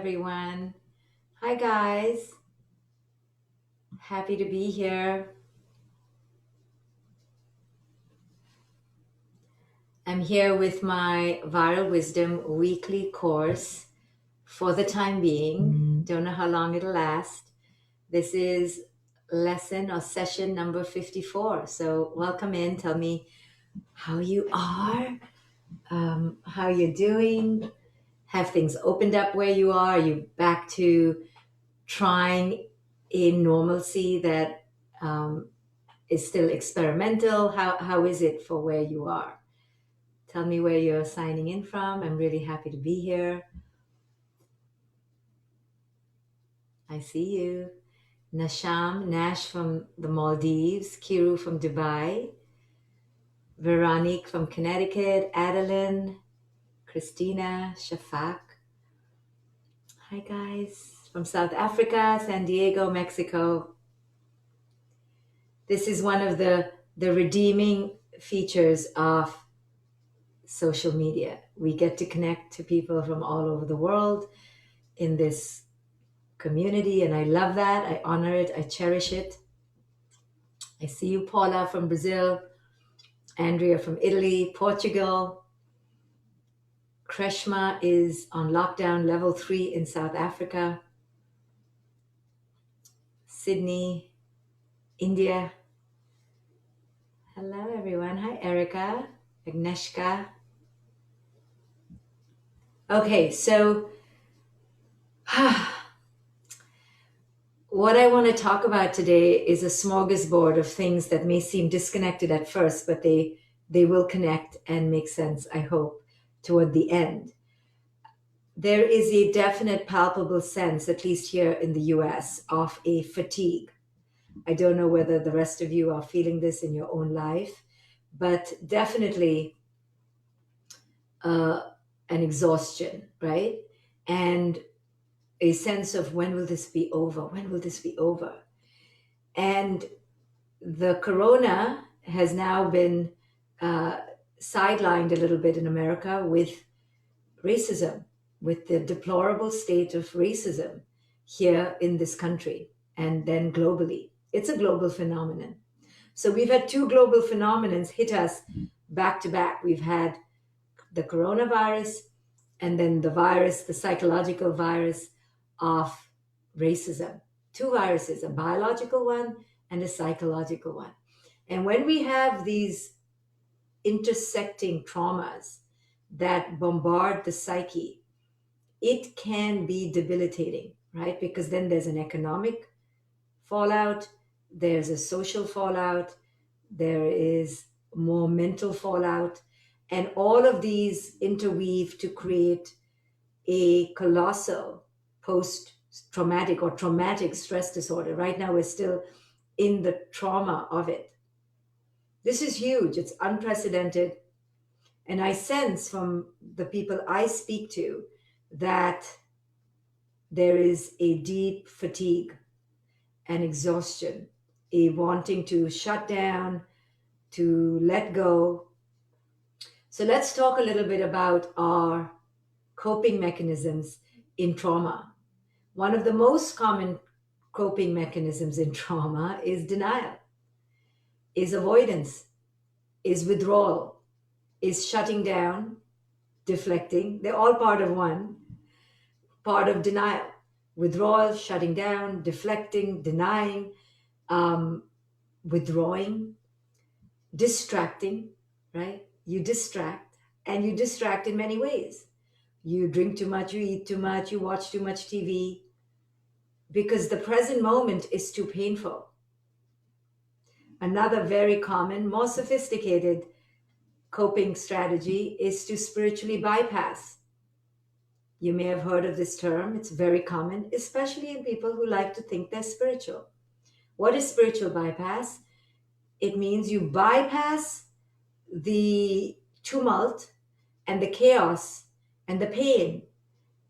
everyone. Hi, guys. Happy to be here. I'm here with my Viral Wisdom weekly course for the time being. Don't know how long it'll last. This is lesson or session number 54. So, welcome in. Tell me how you are, how you're doing. Have things opened up where you are? Are you back to trying a normalcy that is still experimental? How is it for where you are? Tell me where you're signing in from. I'm really happy to be here. I see you. Nash from the Maldives, Kiru from Dubai, Veronique from Connecticut, Adeline, Christina, Shafak. Hi guys. From South Africa, San Diego, Mexico. This is one of the redeeming features of social media. We get to connect to people from all over the world in this community, and I love that. I honor it. I cherish it. I see you, Paula from Brazil, Andrea from Italy, Portugal. Kreshma is on lockdown level 3 in South Africa. Sydney, India. Hello, everyone. Hi, Erica, Agnieszka. Okay, so what I want to talk about today is a smorgasbord of things that may seem disconnected at first, but they will connect and make sense, I hope, toward the end. There is a definite palpable sense, at least here in the US, of a fatigue. I don't know whether the rest of you are feeling this in your own life, but definitely uh, an exhaustion, right? And a sense of when will this be over? When will this be over? And the corona has now been uh, sidelined a little bit in America with racism, with the deplorable state of racism here in this country and then globally. It's a global phenomenon. So we've had two global phenomenons hit us back to back. We've had the coronavirus and then the virus, the psychological virus of racism. Two viruses, a biological one and a psychological one. And when we have these intersecting traumas that bombard the psyche, it can be debilitating, right? Because then there's an economic fallout, there's a social fallout, there is more mental fallout, and all of these interweave to create a colossal post traumatic or traumatic stress disorder. Right now, we're still in the trauma of it. This is huge, it's unprecedented. And I sense from the people I speak to that there is a deep fatigue and exhaustion, a wanting to shut down, to let go. So let's talk a little bit about our coping mechanisms in trauma. One of the most common coping mechanisms in trauma is denial, is avoidance, is withdrawal, is shutting down, deflecting. They're all part of one, part of denial. Withdrawal, shutting down, deflecting, denying, um, withdrawing, distracting, right? You distract, and you distract in many ways. You drink too much, you eat too much, you watch too much TV, because the present moment is too painful. Another very common, more sophisticated coping strategy is to spiritually bypass. You may have heard of this term. It's very common, especially in people who like to think they're spiritual. What is spiritual bypass? It means you bypass the tumult and the chaos and the pain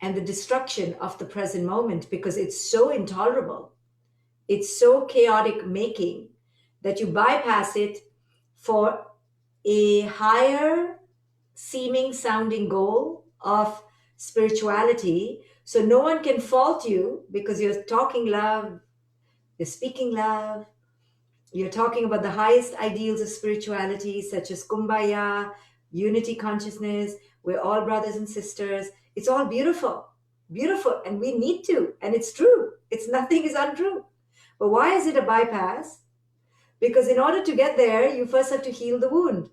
and the destruction of the present moment because it's so intolerable. It's so chaotic making that you bypass it for a higher seeming sounding goal of spirituality. So no one can fault you because you're talking love, you're speaking love, you're talking about the highest ideals of spirituality, such as kumbaya, unity consciousness. We're all brothers and sisters. It's all beautiful, beautiful, and we need to. And it's true. It's nothing is untrue. But why is it a bypass? Because in order to get there, you first have to heal the wound.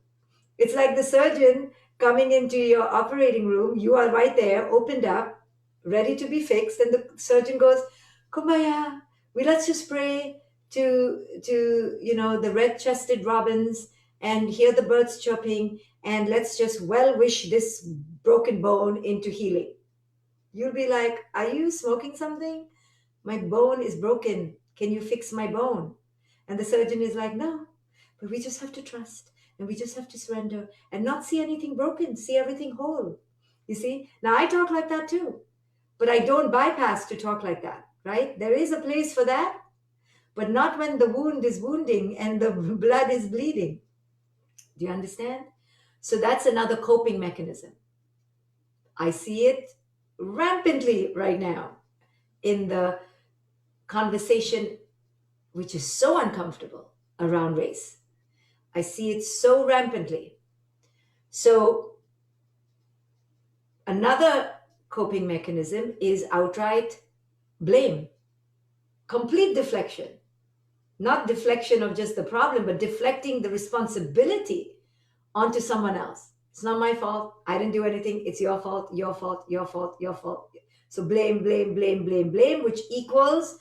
It's like the surgeon coming into your operating room. You are right there, opened up, ready to be fixed, and the surgeon goes, "Kumbaya, let's just pray to the red-chested robins and hear the birds chirping, and let's just well wish this broken bone into healing." You'll be like, "Are you smoking something? My bone is broken. Can you fix my bone?" And the surgeon is like, "No, but we just have to trust and we just have to surrender and not see anything broken, see everything whole." You see? Now I talk like that too, but I don't bypass to talk like that, right? There is a place for that, but not when the wound is wounding and the blood is bleeding. Do you understand? So that's another coping mechanism. I see it rampantly right now in the conversation, which is so uncomfortable around race. I see it so rampantly. So, another coping mechanism is outright blame, complete deflection, not deflection of just the problem, but deflecting the responsibility onto someone else. It's not my fault. I didn't do anything. It's your fault, your fault, your fault, your fault. So, blame, blame, blame, blame, blame, which equals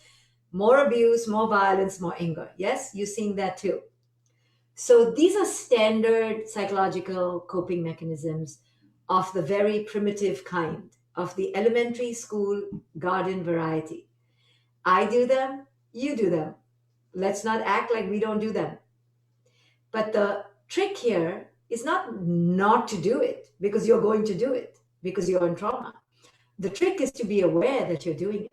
more abuse, more violence, more anger. Yes, you're seeing that too. So these are standard psychological coping mechanisms of the very primitive kind, of the elementary school garden variety. I do them, you do them. Let's not act like we don't do them. But the trick here is not to do it because you're going to do it, because you're in trauma. The trick is to be aware that you're doing it.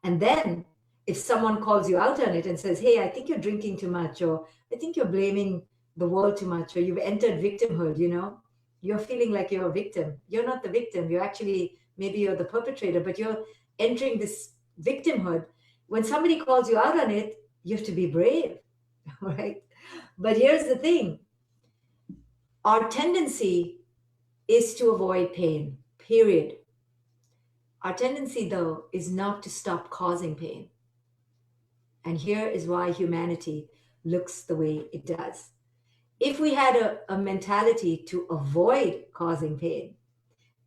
And then if someone calls you out on it and says, "Hey, I think you're drinking too much," or "I think you're blaming the world too much," or "You've entered victimhood," you're feeling like you're a victim. You're not the victim. You're actually, maybe you're the perpetrator, but you're entering this victimhood. When somebody calls you out on it, you have to be brave, right? But here's the thing. Our tendency is to avoid pain, period. Our tendency, though, is not to stop causing pain. And here is why humanity looks the way it does. If we had a mentality to avoid causing pain,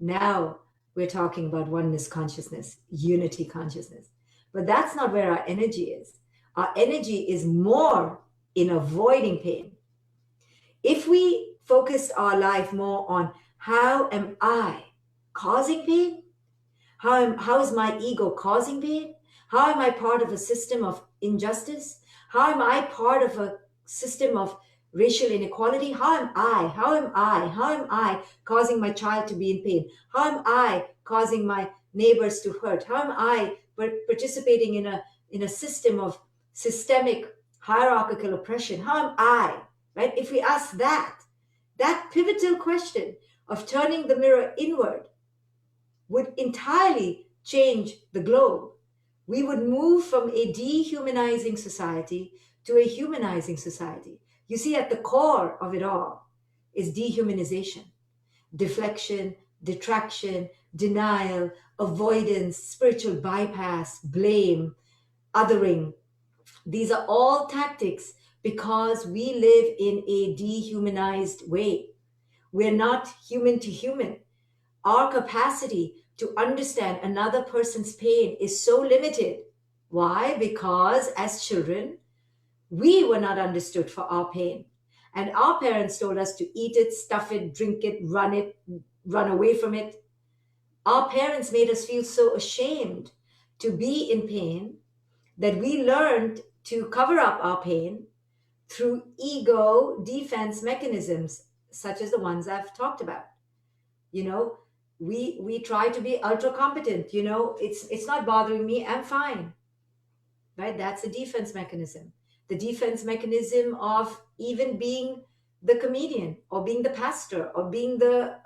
now we're talking about oneness consciousness, unity consciousness. But that's not where our energy is. Our energy is more in avoiding pain. If we focus our life more on how am I causing pain? How is my ego causing pain? How am I part of a system of injustice? How am I part of a system of racial inequality? How am I causing my child to be in pain? How am I causing my neighbors to hurt? How am I participating in a system of systemic hierarchical oppression? How am I, right? If we ask that pivotal question of turning the mirror inward would entirely change the globe. We would move from a dehumanizing society to a humanizing society. You see, at the core of it all is dehumanization, deflection, detraction, denial, avoidance, spiritual bypass, blame, othering. These are all tactics because we live in a dehumanized way. We're not human to human. Our capacity to understand another person's pain is so limited. Why? Because as children, we were not understood for our pain. And our parents told us to eat it, stuff it, drink it, run away from it. Our parents made us feel so ashamed to be in pain that we learned to cover up our pain through ego defense mechanisms, such as the ones I've talked about. You know, we try to be ultra competent. It's not bothering me, I'm fine, right? That's a defense mechanism. The defense mechanism of even being the comedian or being the pastor or being the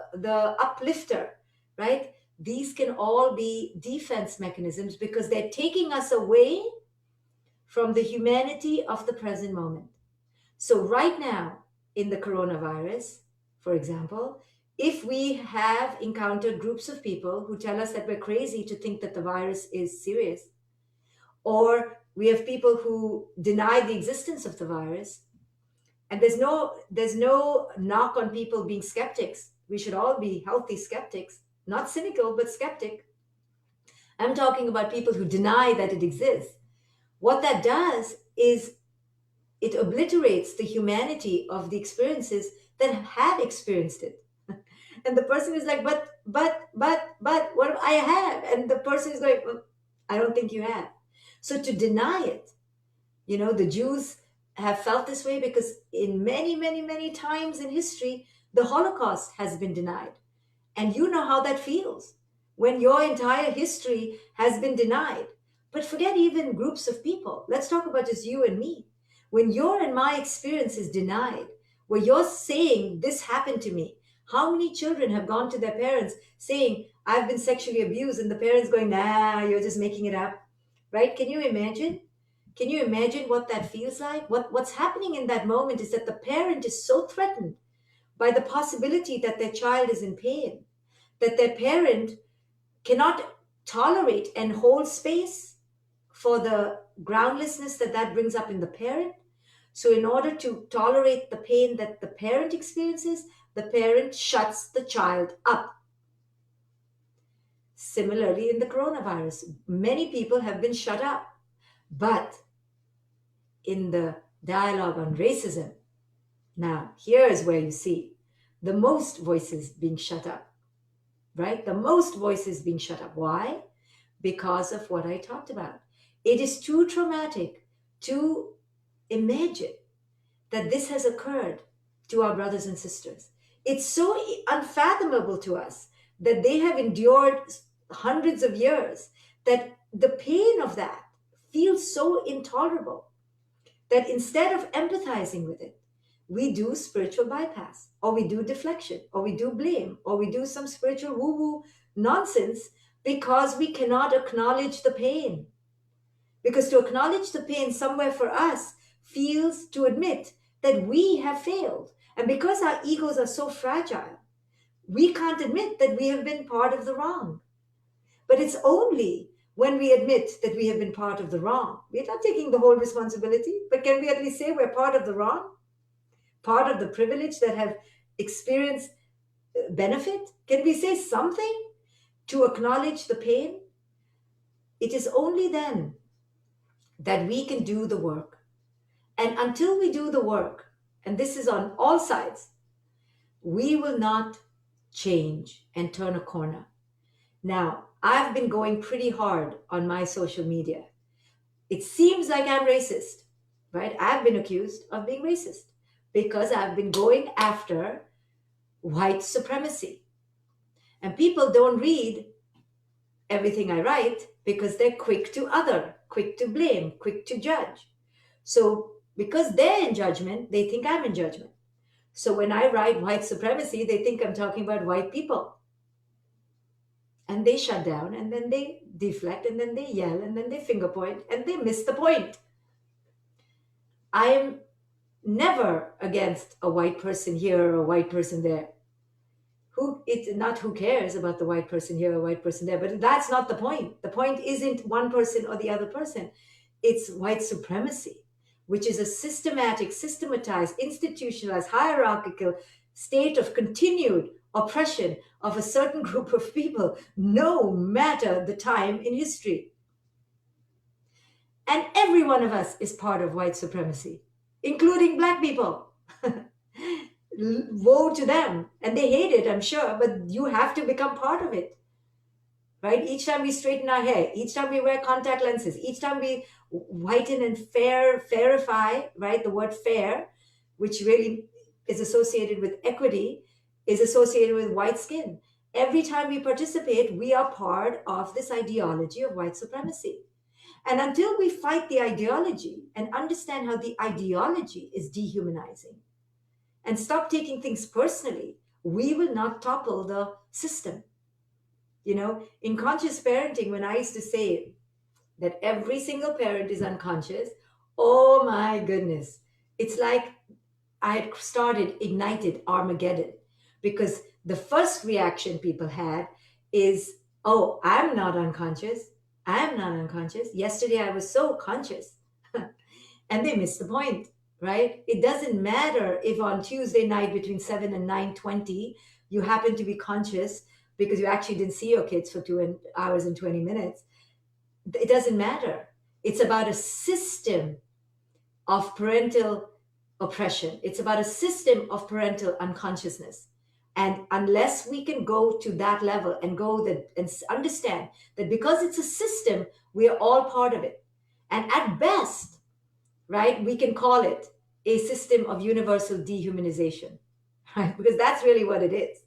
uplifter, right? These can all be defense mechanisms because they're taking us away from the humanity of the present moment. So, right now, in the coronavirus, for example, if we have encountered groups of people who tell us that we're crazy to think that the virus is serious, or we have people who deny the existence of the virus, and there's no knock on people being skeptics. We should all be healthy skeptics, not cynical, but skeptic. I'm talking about people who deny that it exists. What that does is it obliterates the humanity of the experiences that have experienced it. And the person is like, but, what I have? And the person is like, well, I don't think you have. So to deny it, the Jews have felt this way because in many, many, many times in history, the Holocaust has been denied. And you know how that feels when your entire history has been denied. But forget even groups of people. Let's talk about just you and me. When your and my experience is denied, where you're saying, this happened to me, how many children have gone to their parents saying, I've been sexually abused, and the parents going, nah, you're just making it up, right? Can you imagine? Can you imagine what that feels like? What's happening in that moment is that the parent is so threatened by the possibility that their child is in pain, that their parent cannot tolerate and hold space for the groundlessness that that brings up in the parent. So, in order to tolerate the pain that the parent experiences, the parent shuts the child up. Similarly, in the coronavirus, many people have been shut up. But in the dialogue on racism, now here is where you see the most voices being shut up, right? The most voices being shut up. Why? Because of what I talked about. It is too traumatic to imagine that this has occurred to our brothers and sisters. It's so unfathomable to us that they have endured hundreds of years, that the pain of that feels so intolerable that instead of empathizing with it, we do spiritual bypass, or we do deflection, or we do blame, or we do some spiritual woo woo nonsense because we cannot acknowledge the pain. Because to acknowledge the pain somewhere for us feels to admit that we have failed. And because our egos are so fragile, we can't admit that we have been part of the wrong. But it's only when we admit that we have been part of the wrong. We're not taking the whole responsibility, but can we at least say we're part of the wrong? Part of the privilege that have experienced benefit? Can we say something to acknowledge the pain? It is only then that we can do the work. And until we do the work, and this is on all sides, we will not change and turn a corner. Now, I've been going pretty hard on my social media. It seems like I'm racist, right? I've been accused of being racist because I've been going after white supremacy. And people don't read everything I write because they're quick to other, quick to blame, quick to judge. So because they're in judgment, they think I'm in judgment. So when I write white supremacy, they think I'm talking about white people. And they shut down, and then they deflect, and then they yell, and then they finger point, and they miss the point. I am never against a white person here or a white person there. It's not who cares about the white person here or white person there, but that's not the point. The point isn't one person or the other person. It's white supremacy, which is a systematic, systematized, institutionalized, hierarchical state of continued oppression of a certain group of people, no matter the time in history. And every one of us is part of white supremacy, including Black people. Woe to them. And they hate it, I'm sure, but you have to become part of it. Right? Each time we straighten our hair, each time we wear contact lenses, each time we whiten and fairify, right? The word fair, which really is associated with equity, is associated with white skin. Every time we participate, we are part of this ideology of white supremacy. And until we fight the ideology and understand how the ideology is dehumanizing and stop taking things personally, we will not topple the system. In conscious parenting, when I used to say that every single parent is unconscious, oh my goodness, it's like I had ignited Armageddon, because the first reaction people had is, oh, I'm not unconscious. I'm not unconscious. Yesterday I was so conscious. And they missed the point, right? It doesn't matter if on Tuesday night between 7 and 9:20 you happen to be conscious because you actually didn't see your kids for 2 hours and 20 minutes. It doesn't matter. It's about a system of parental oppression. It's about a system of parental unconsciousness. And unless we can go to that level and understand that because it's a system, we are all part of it. And at best, right, we can call it a system of universal dehumanization, right? Because that's really what it is.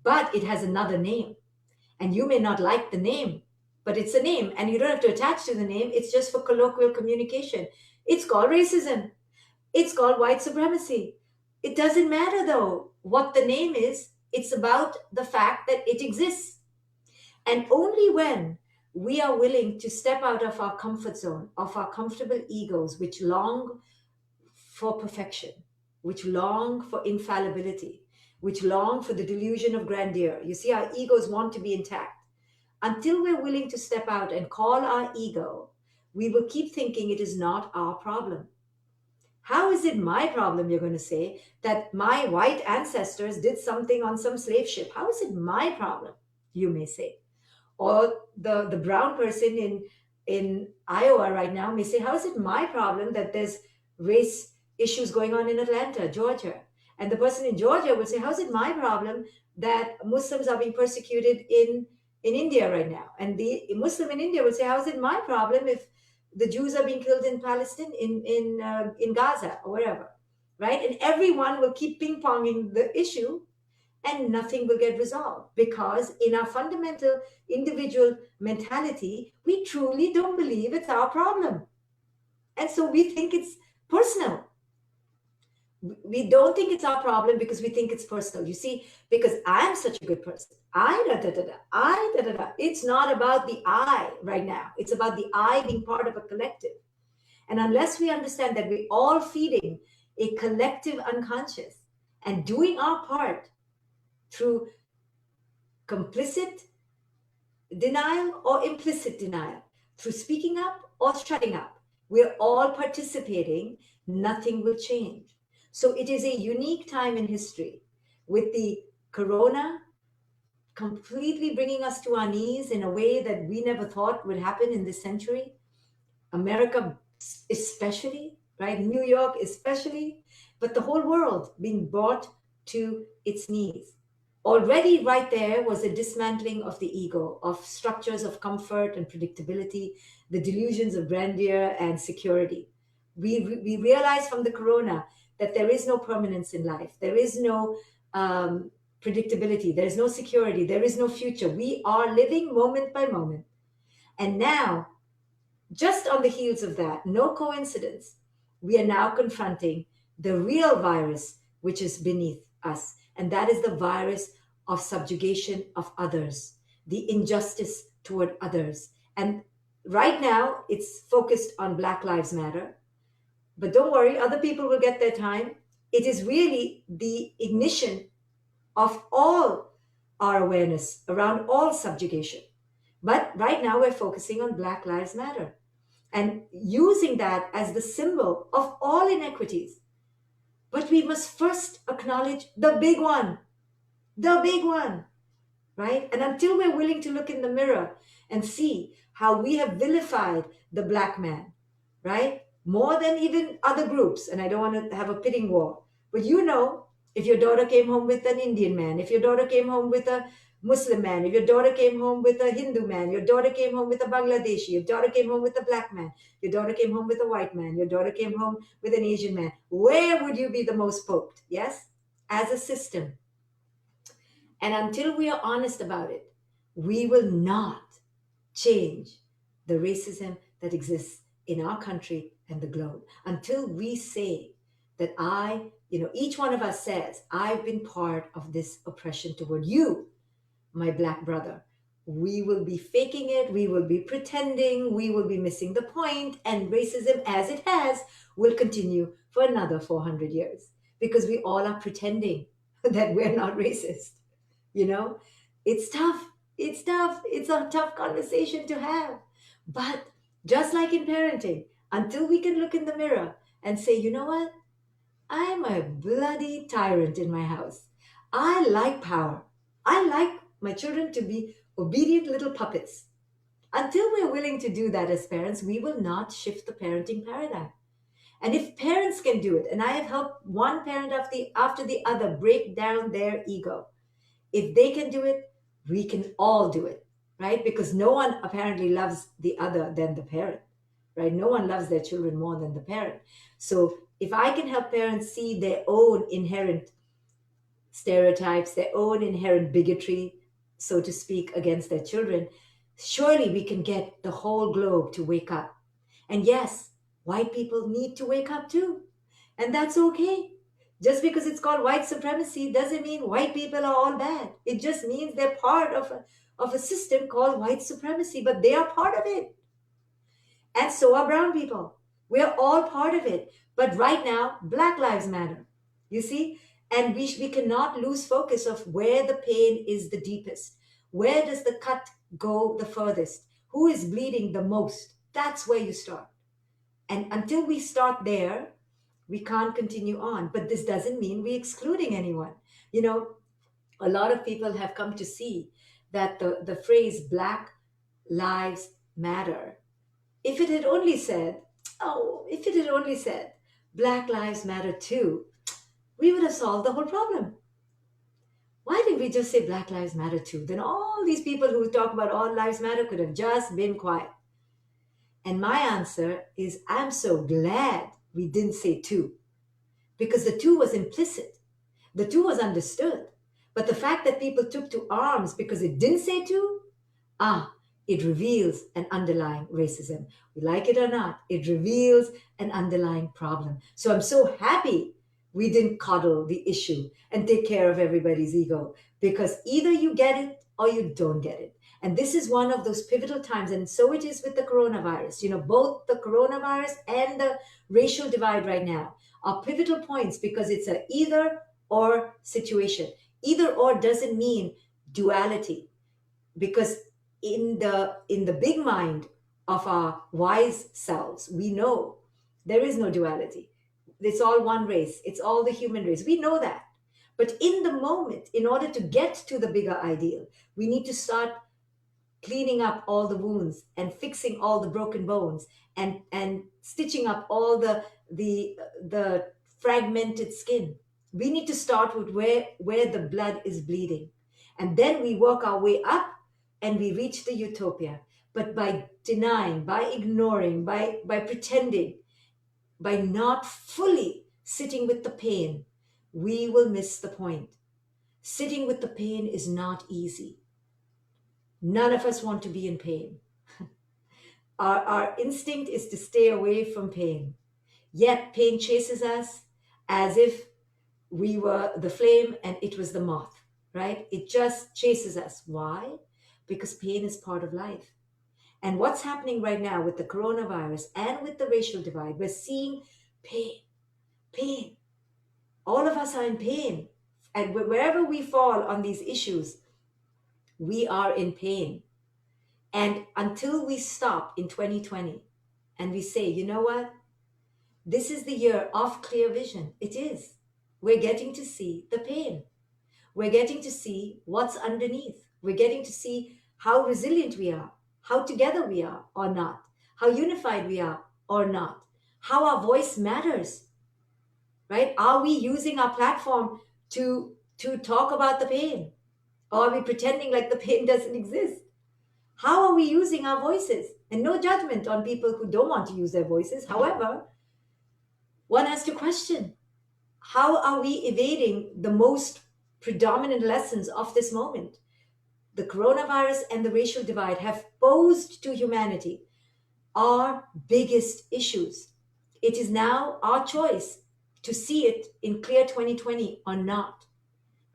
But it has another name. And you may not like the name, but it's a name. And you don't have to attach to the name. It's just for colloquial communication. It's called racism. It's called white supremacy. It doesn't matter, though, what the name is. It's about the fact that it exists. And only when we are willing to step out of our comfort zone, of our comfortable egos, which long for perfection, which long for infallibility, which long for the delusion of grandeur. You see, our egos want to be intact. Until we're willing to step out and call our ego, we will keep thinking it is not our problem. How is it my problem, you're going to say, that my white ancestors did something on some slave ship? How is it my problem, you may say? Or the brown person in Iowa right now may say, how is it my problem that there's race issues going on in Atlanta, Georgia? And the person in Georgia would say, how is it my problem that Muslims are being persecuted in India right now? And the Muslim in India would say, how is it my problem if the Jews are being killed in Palestine, in Gaza, or wherever, right? And everyone will keep ping ponging the issue, and nothing will get resolved, because in our fundamental individual mentality, we truly don't believe it's our problem. And so we think it's personal. We don't think it's our problem because we think it's personal. You see, because I'm such a good person. It's not about the I right now. It's about the I being part of a collective. And unless we understand that we're all feeding a collective unconscious and doing our part through complicit denial or implicit denial, through speaking up or shutting up, we're all participating, nothing will change. So it is a unique time in history, with the corona completely bringing us to our knees in a way that we never thought would happen in this century. America especially, right? New York especially, but the whole world being brought to its knees. Already right there was a dismantling of the ego, of structures of comfort and predictability, the delusions of grandeur and security. We realize from the corona that there is no permanence in life. There is no predictability. There is no security. There is no future. We are living moment by moment. And now, just on the heels of that, no coincidence, we are now confronting the real virus which is beneath us. And that is the virus of subjugation of others, the injustice toward others. And right now, it's focused on Black Lives Matter. But don't worry, other people will get their time. It is really the ignition of all our awareness around all subjugation. But right now, we're focusing on Black Lives Matter and using that as the symbol of all inequities. But we must first acknowledge the big one, right? And until we're willing to look in the mirror and see how we have vilified the Black man, right? More than even other groups. And I don't want to have a pitting war, but if your daughter came home with an Indian man, if your daughter came home with a Muslim man, if your daughter came home with a Hindu man, your daughter came home with a Bangladeshi, your daughter came home with a Black man, your daughter came home with a white man, your daughter came home with an Asian man, where would you be the most poked? Yes? As a system. And until we are honest about it, we will not change the racism that exists in our country and the globe. Until we say that each one of us says, I've been part of this oppression toward you, my Black brother, we will be faking it, we will be pretending, we will be missing the point, and racism, as it has, will continue for another 400 years because we all are pretending that we're not racist. You know, it's tough. It's tough. It's a tough conversation to have. But just like in parenting, until we can look in the mirror and say, you know what? I'm a bloody tyrant in my house. I like power. I like my children to be obedient little puppets. Until we're willing to do that as parents, we will not shift the parenting paradigm. And if parents can do it, and I have helped one parent after the other break down their ego, if they can do it, we can all do it, right? Because no one apparently loves the other than the parent, right? No one loves their children more than the parent. So if I can help parents see their own inherent stereotypes, their own inherent bigotry, so to speak, against their children, surely we can get the whole globe to wake up. And yes, white people need to wake up too. And that's okay. Just because it's called white supremacy doesn't mean white people are all bad. It just means they're part of a system called white supremacy, but they are part of it. And so are brown people. We're all part of it. But right now, Black Lives Matter. You see? And we cannot lose focus of where the pain is the deepest. Where does the cut go the furthest? Who is bleeding the most? That's where you start. And until we start there, we can't continue on. But this doesn't mean we're excluding anyone. You know, a lot of people have come to see that the phrase Black Lives Matter, if it had only said, oh, if it had only said Black Lives Matter too, we would have solved the whole problem. Why didn't we just say Black Lives Matter too? Then all these people who talk about all lives matter could have just been quiet. And my answer is I'm so glad we didn't say two, because the two was implicit. The two was understood. But the fact that people took to arms because it didn't say two, ah, it reveals an underlying racism. We like it or not, it reveals an underlying problem. So I'm so happy we didn't coddle the issue and take care of everybody's ego, because either you get it or you don't get it. And this is one of those pivotal times, and so it is with the coronavirus. You know, both the coronavirus and the racial divide right now are pivotal points because it's a either or situation. Either or doesn't mean duality, because in the big mind of our wise selves, we know there is no duality. It's all one race, it's all the human race, we know that. But in the moment, in order to get to the bigger ideal, we need to start cleaning up all the wounds and fixing all the broken bones, and stitching up all the fragmented skin. We need to start with where the blood is bleeding, and then we work our way up and we reach the utopia. But by denying, by ignoring, by pretending, by not fully sitting with the pain, we will miss the point. Sitting with the pain is not easy. None of us want to be in pain. Our instinct is to stay away from pain. Yet pain chases us as if we were the flame and it was the moth, right? It just chases us. Why? Because pain is part of life. And what's happening right now with the coronavirus and with the racial divide, we're seeing pain, pain. All of us are in pain. And wherever we fall on these issues, we are in pain. And until we stop in 2020 and we say, you know what? This is the year of clear vision. It is. We're getting to see the pain. We're getting to see what's underneath. We're getting to see how resilient we are, how together we are or not, how unified we are or not, how our voice matters, right? Are we using our platform to talk about the pain? Or are we pretending like the pain doesn't exist? How are we using our voices? And no judgment on people who don't want to use their voices. However, one has to question, how are we evading the most predominant lessons of this moment? The coronavirus and the racial divide have posed to humanity our biggest issues. It is now our choice to see it in clear 2020 or not,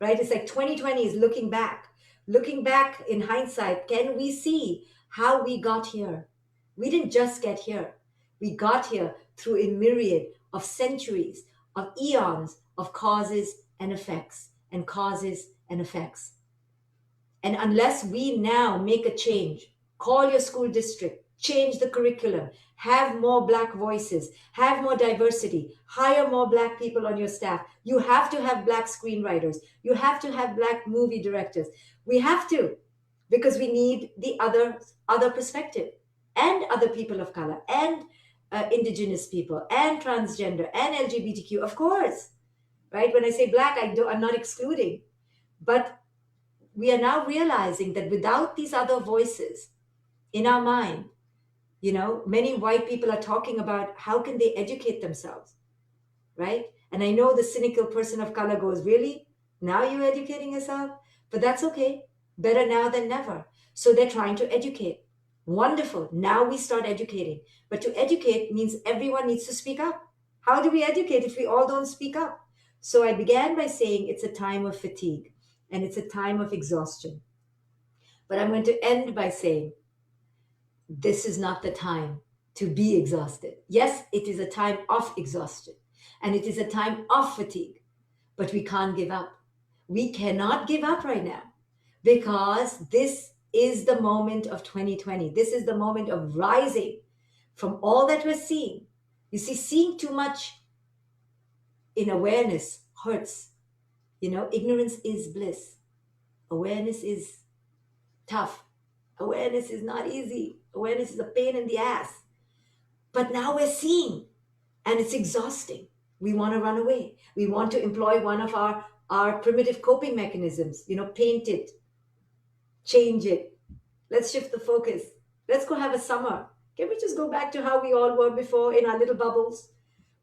right? It's like 2020 is looking back. Looking back in hindsight, can we see how we got here? We didn't just get here. We got here through a myriad of centuries, of eons of causes and effects, and causes and effects. And unless we now make a change, call your school district, change the curriculum, have more Black voices, have more diversity, hire more Black people on your staff. You have to have Black screenwriters. You have to have Black movie directors. We have to, because we need the other perspective, and other people of color, and indigenous people, and transgender, and LGBTQ, of course, right? When I say Black, I'm not excluding, but we are now realizing that without these other voices in our mind, many white people are talking about how can they educate themselves, right? And I know the cynical person of color goes, really? Now you're educating yourself? But that's okay. Better now than never. So they're trying to educate. Wonderful. Now we start educating. But to educate means everyone needs to speak up. How do we educate if we all don't speak up? So I began by saying it's a time of fatigue and it's a time of exhaustion. But I'm going to end by saying this is not the time to be exhausted. Yes, it is a time of exhaustion and it is a time of fatigue, but we can't give up. We cannot give up right now because this is the moment of 2020. This is the moment of rising from all that we're seeing. You see, seeing too much in awareness hurts. Ignorance is bliss. Awareness is tough. Awareness is not easy. Awareness is a pain in the ass. But now we're seeing, and it's exhausting. We want to run away. We want to employ one of our primitive coping mechanisms, paint it, change it. Let's shift the focus. Let's go have a summer. Can we just go back to how we all were before in our little bubbles?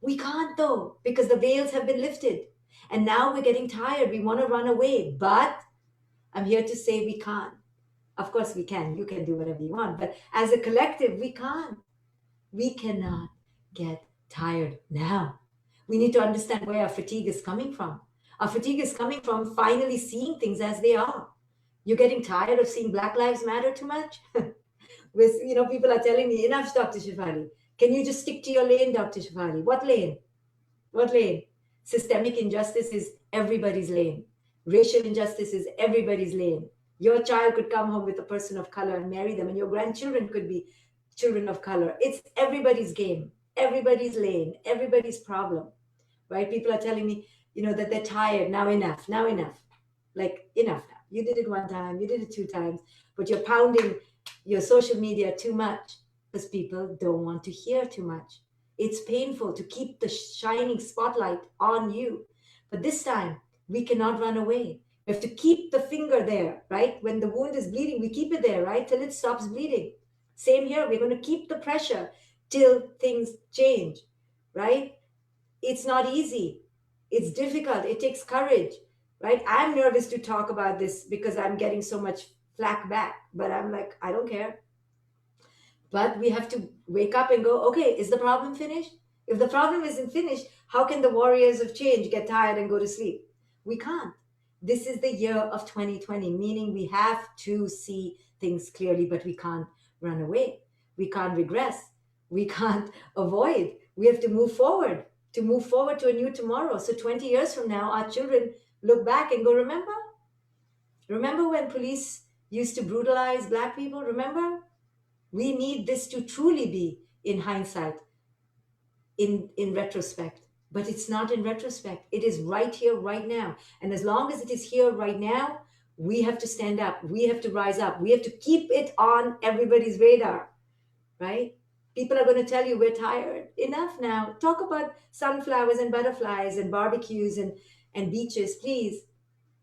We can't though, because the veils have been lifted. And now we're getting tired. We want to run away. But I'm here to say we can't. Of course we can. You can do whatever you want. But as a collective, we can't. We cannot get tired now. We need to understand where our fatigue is coming from. Our fatigue is coming from finally seeing things as they are. You're getting tired of seeing Black Lives Matter too much? People are telling me, enough, Dr. Shefali. Can you just stick to your lane, Dr. Shefali? What lane? What lane? Systemic injustice is everybody's lane. Racial injustice is everybody's lane. Your child could come home with a person of color and marry them, and your grandchildren could be children of color. It's everybody's game, everybody's lane, everybody's problem, right? People are telling me, that they're tired. Now enough. Like, enough now. You did it one time, you did it two times, but you're pounding your social media too much because people don't want to hear too much. It's painful to keep the shining spotlight on you. But this time, we cannot run away. We have to keep the finger there, right? When the wound is bleeding, we keep it there, right? Till it stops bleeding. Same here. We're going to keep the pressure till things change, right? It's not easy. It's difficult. It takes courage, right? I'm nervous to talk about this because I'm getting so much flack back, but I'm like, I don't care. But we have to wake up and go, okay, is the problem finished? If the problem isn't finished, how can the warriors of change get tired and go to sleep? We can't. This is the year of 2020, meaning we have to see things clearly, but we can't run away. We can't regress. We can't avoid. We have to move forward to a new tomorrow. So 20 years from now, our children look back and go, remember when police used to brutalize Black people? Remember? We need this to truly be in hindsight, in retrospect. But it's not in retrospect. It is right here, right now. And as long as it is here right now, we have to stand up. We have to rise up. We have to keep it on everybody's radar, right? People are going to tell you we're tired. Enough now. Talk about sunflowers and butterflies and barbecues and beaches, please.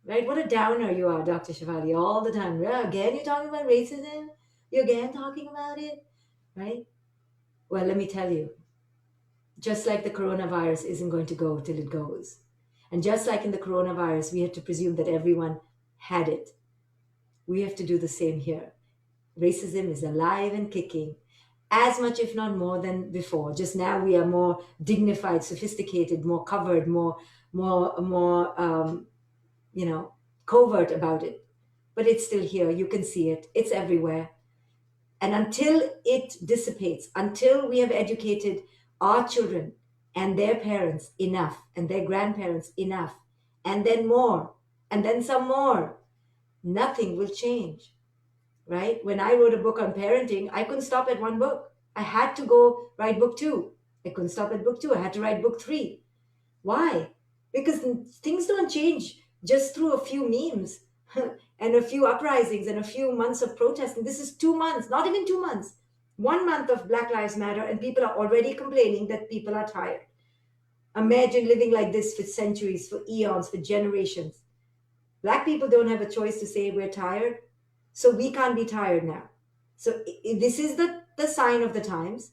Right? What a downer you are, Dr. Shefali, all the time. Yeah, again, you're talking about racism? You're again talking about it? Right? Well, let me tell you, just like the coronavirus isn't going to go till it goes. And just like in the coronavirus, we had to presume that everyone had it. We have to do the same here. Racism is alive and kicking as much, if not more, than before. Just now we are more dignified, sophisticated, more covered, more covert about it. but it's still here. You can see it, it's everywhere. And until it dissipates, until we have educated our children and their parents enough, and their grandparents enough, and then more, and then some more, nothing will change, right? When I wrote a book on parenting, I couldn't stop at one book. I had to go write book two. I couldn't stop at book two. I had to write book three. Why? Because things don't change just through a few memes and a few uprisings and a few months of protesting. This is 2 months, not even 2 months, 1 month of Black Lives Matter, and people are already complaining that people are tired. Imagine living like this for centuries, for eons, for generations. Black people don't have a choice to say we're tired, so we can't be tired now. So this is the sign of the times.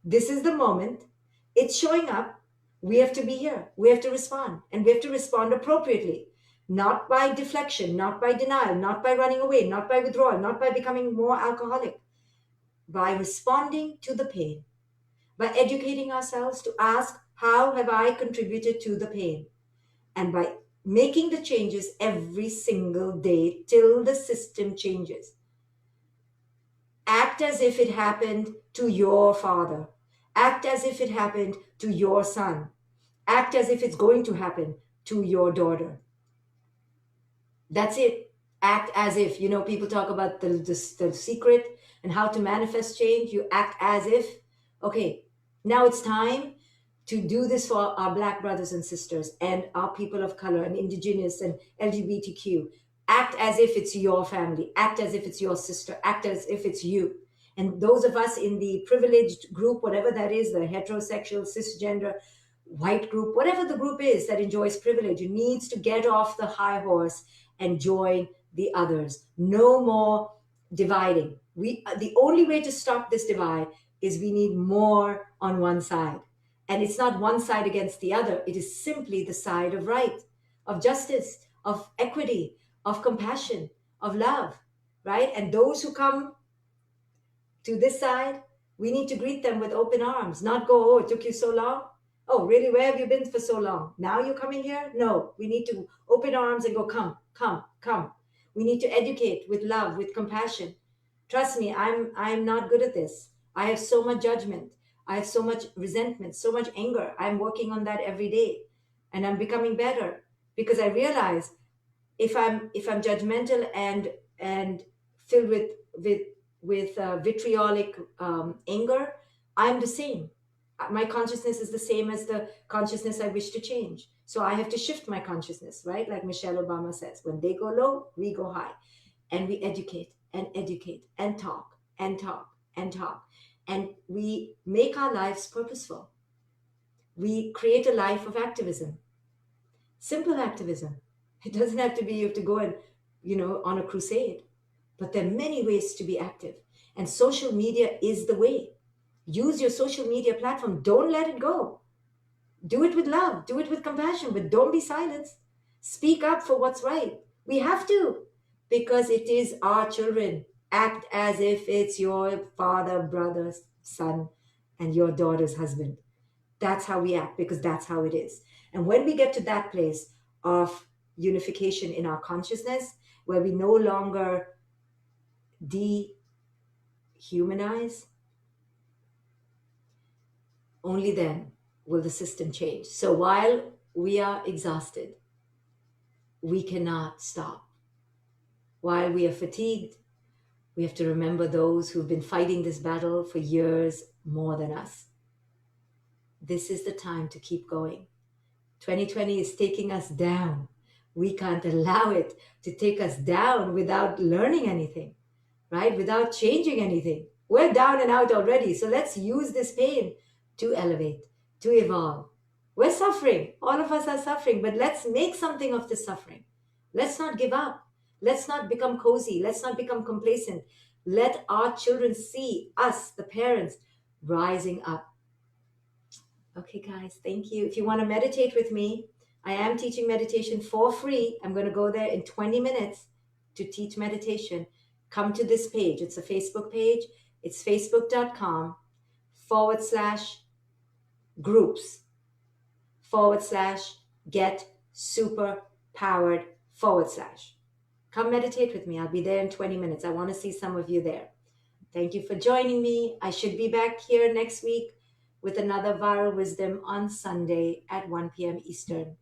This is the moment. It's showing up. We have to be here. We have to respond. And we have to respond appropriately. Not by deflection, not by denial, not by running away, not by withdrawal, not by becoming more alcoholic. By responding to the pain. By educating ourselves to ask, how have I contributed to the pain? And by making the changes every single day till the system changes. Act as if it happened to your father. Act as if it happened to your son. Act as if it's going to happen to your daughter. That's it. Act as if. People talk about the secret and how to manifest change. You act as if. Okay, now it's time to do this for our Black brothers and sisters and our people of color and indigenous and LGBTQ. Act as if it's your family. Act as if it's your sister. Act as if it's you. And those of us in the privileged group, whatever that is, the heterosexual, cisgender, white group, whatever the group is that enjoys privilege, needs to get off the high horse and join the others. No more dividing. The only way to stop this divide is we need more on one side. And it's not one side against the other. It is simply the side of right, of justice, of equity, of compassion, of love, right? And those who come to this side, we need to greet them with open arms, not go, oh, it took you so long. Oh, really? Where have you been for so long? Now you're coming here? No, we need to open arms and go, come, come, come. We need to educate with love, with compassion. Trust me, I'm not good at this. I have so much judgment. I have so much resentment, so much anger. I'm working on that every day. And I'm becoming better because I realize if I'm judgmental and filled with vitriolic anger, I'm the same. My consciousness is the same as the consciousness I wish to change. So I have to shift my consciousness, right? Like Michelle Obama says, when they go low, we go high. And we educate and talk and talk and talk. And we make our lives purposeful. We create a life of activism, simple activism. It doesn't have to be you have to go and, on a crusade. But there are many ways to be active. And social media is the way. Use your social media platform. Don't let it go. Do it with love. Do it with compassion, but don't be silenced. Speak up for what's right. We have to, because it is our children. Act as if it's your father, brother, son, and your daughter's husband. That's how we act, because that's how it is. And when we get to that place of unification in our consciousness, where we no longer dehumanize, only then will the system change. So while we are exhausted, we cannot stop. While we are fatigued, we have to remember those who've been fighting this battle for years more than us. This is the time to keep going. 2020 is taking us down. We can't allow it to take us down without learning anything, right? Without changing anything. We're down and out already. So let's use this pain to elevate, to evolve. We're suffering. All of us are suffering, but let's make something of this suffering. Let's not give up. Let's not become cozy. Let's not become complacent. Let our children see us, the parents, rising up. Okay, guys, thank you. If you want to meditate with me, I am teaching meditation for free. I'm going to go there in 20 minutes to teach meditation. Come to this page. It's a Facebook page. It's facebook.com/groups/get super powered /. Come meditate with me. I'll be there in 20 minutes. I want to see some of you there. Thank you for joining me. I should be back here next week with another viral wisdom on Sunday at 1 p.m. Eastern.